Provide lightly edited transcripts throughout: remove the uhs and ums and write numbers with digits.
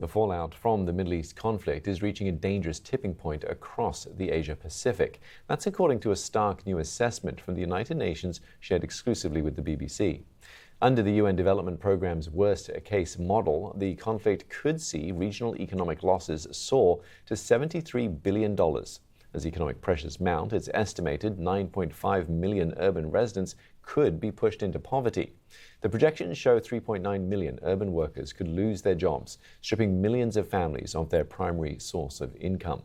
The fallout from the Middle East conflict is reaching a dangerous tipping point across the Asia-Pacific. That's according to a stark new assessment from the United Nations shared exclusively with the BBC. Under the UN Development Programme's worst-case model, the conflict could see regional economic losses soar to $73 billion. As economic pressures mount, it's estimated 9.5 million urban residents could be pushed into poverty. The projections show 3.9 million urban workers could lose their jobs, stripping millions of families of their primary source of income.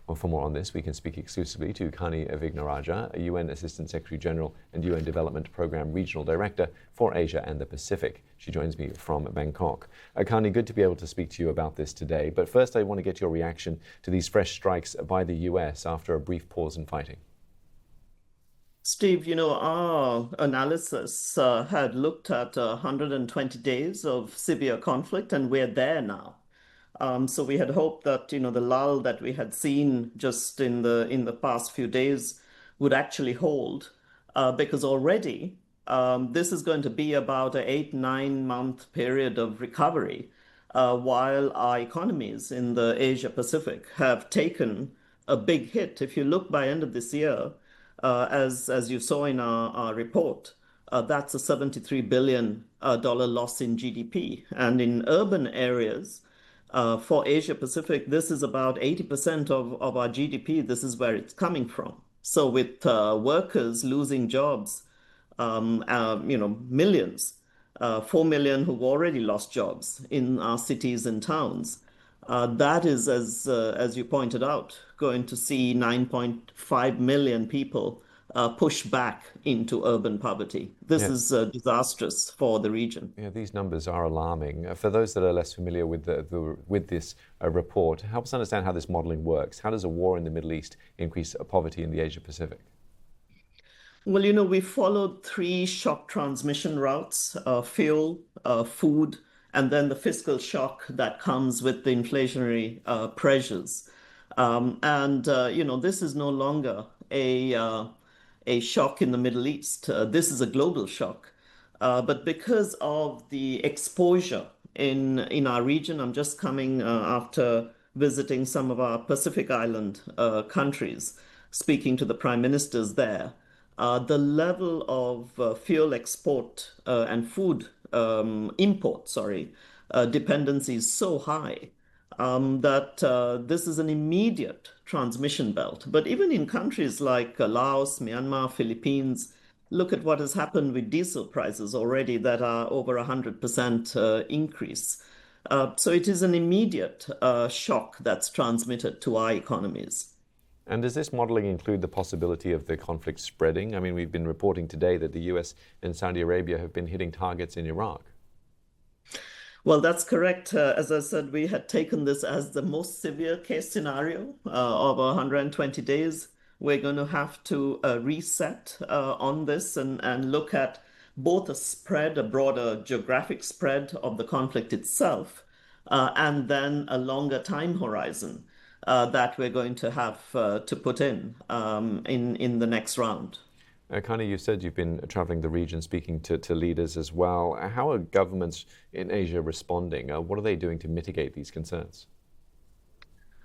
Well, for more on this, we can speak exclusively to Kanni Wignaraja, a UN Assistant Secretary General and UN Development Programme Regional Director for Asia and the Pacific. She joins me from Bangkok. Kanni, good to be able to speak to you about this today. But first, I want to get your reaction to these fresh strikes by the US after a brief pause in fighting. Steve, our analysis had looked at 120 days of severe conflict, and we're there now. So we had hoped that the lull that we had seen just in the past few days would actually hold, because already this is going to be about an 8-9 month period of recovery, while our economies in the Asia Pacific have taken a big hit. If you look by end of this year, as you saw in our report, that's a $73 billion loss in GDP, and in urban areas. For Asia Pacific, this is about 80% of our GDP. This is where it's coming from. So with workers losing jobs, millions, 4 million who've already lost jobs in our cities and towns, that is, as you pointed out, going to see 9.5 million people push back into urban poverty. This is disastrous for the region. Yeah, these numbers are alarming. For those that are less familiar with with this report, help us understand how this modeling works. How does a war in the Middle East increase poverty in the Asia Pacific? Well, we followed 3 shock transmission routes: fuel, food, and then the fiscal shock that comes with the inflationary pressures. This is no longer a shock in the Middle East. This is a global shock. But because of the exposure in our region, I'm just coming after visiting some of our Pacific Island countries, speaking to the prime ministers there. The level of fuel export and food import, dependency is so high that this is an immediate transmission belt. But even in countries like Laos, Myanmar, Philippines, look at what has happened with diesel prices already that are over 100% increase. So it is an immediate shock that's transmitted to our economies. And does this modeling include the possibility of the conflict spreading? I mean, we've been reporting today that the US and Saudi Arabia have been hitting targets in Iraq. Well, that's correct. As I said, we had taken this as the most severe case scenario of 120 days. We're going to have to reset on this and look at both a broader geographic spread of the conflict itself, and then a longer time horizon that we're going to have to put in the next round. Kanni, you said you've been traveling the region, speaking to leaders as well. How are governments in Asia responding? What are they doing to mitigate these concerns?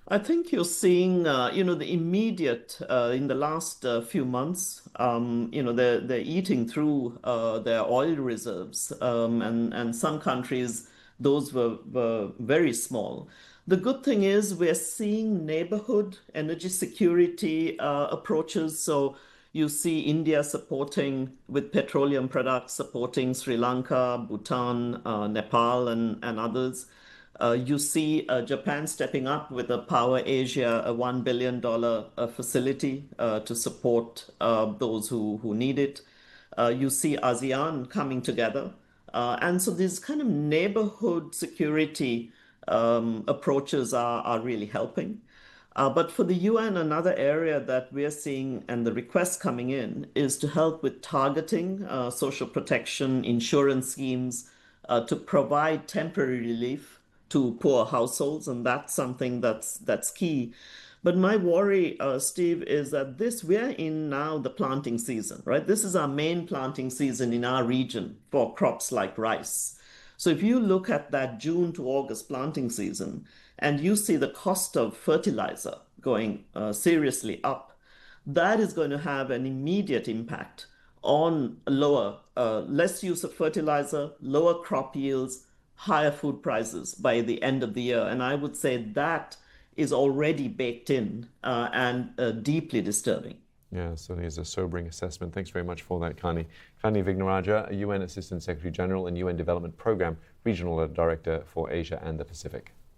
I think you're seeing, the immediate in the last few months. They're eating through their oil reserves, and some countries those were very small. The good thing is we're seeing neighborhood energy security approaches. So you see India supporting with petroleum products, supporting Sri Lanka, Bhutan, Nepal, and others. You see Japan stepping up with a Power Asia, a $1 billion facility to support those who need it. You see ASEAN coming together. And so these kind of neighborhood security approaches are really helping. But for the UN, another area that we're seeing and the requests coming in is to help with targeting social protection, insurance schemes, to provide temporary relief to poor households. And that's something that's key. But my worry, Steve, is that we're in now the planting season, right? This is our main planting season in our region for crops like rice. So if you look at that June to August planting season and you see the cost of fertilizer going seriously up, that is going to have an immediate impact on less use of fertilizer, lower crop yields, higher food prices by the end of the year. And I would say that is already baked in and deeply disturbing. Yeah, certainly is a sobering assessment. Thanks very much for that, Kanni. Kanni Wignaraja, UN Assistant Secretary General and UN Development Program Regional Director for Asia and the Pacific.